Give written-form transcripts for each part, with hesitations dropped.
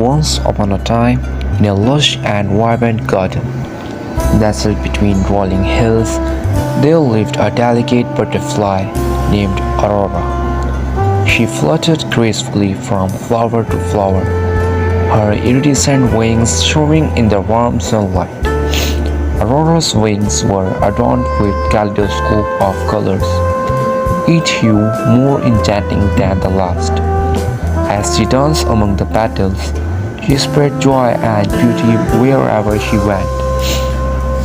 Once upon a time, in a lush and vibrant garden, nestled between rolling hills, there lived a delicate butterfly named Aurora. She fluttered gracefully from flower to flower, her iridescent wings showing in the warm sunlight. Aurora's wings were adorned with kaleidoscope of colors, each hue more enchanting than the last. As she danced among the petals, she spread joy and beauty wherever she went.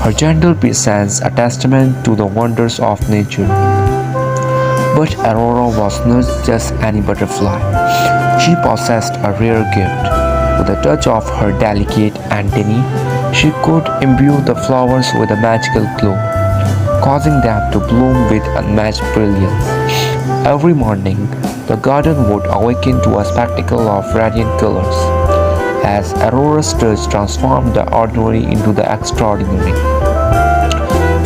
Her gentle presence a testament to the wonders of nature. But Aurora was not just any butterfly. She possessed a rare gift. With a touch of her delicate antennae, she could imbue the flowers with a magical glow, causing them to bloom with unmatched brilliance. Every morning, the garden would awaken to a spectacle of radiant colors, as Aurora's touch transformed the ordinary into the extraordinary.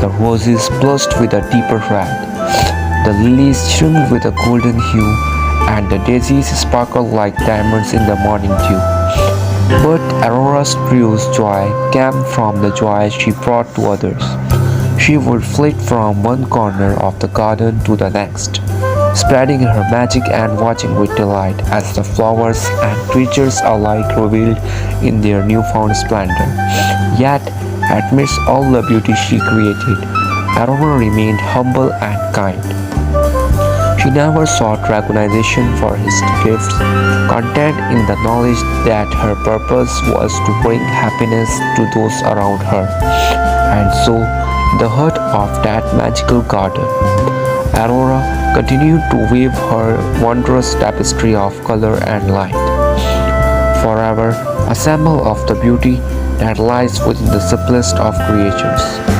The roses blushed with a deeper red, the lilies shone with a golden hue, and the daisies sparkled like diamonds in the morning dew. But Aurora's truest joy came from the joy she brought to others. She would flit from one corner of the garden to the next, spreading her magic and watching with delight as the flowers and creatures alike reveled in their newfound splendor. Yet, amidst all the beauty she created, Aurora remained humble and kind. She never sought recognition for his gifts, content in the knowledge that her purpose was to bring happiness to those around her. And so, in the heart of that magical garden, Aurora continued to weave her wondrous tapestry of color and light, forever a symbol of the beauty that lies within the simplest of creatures.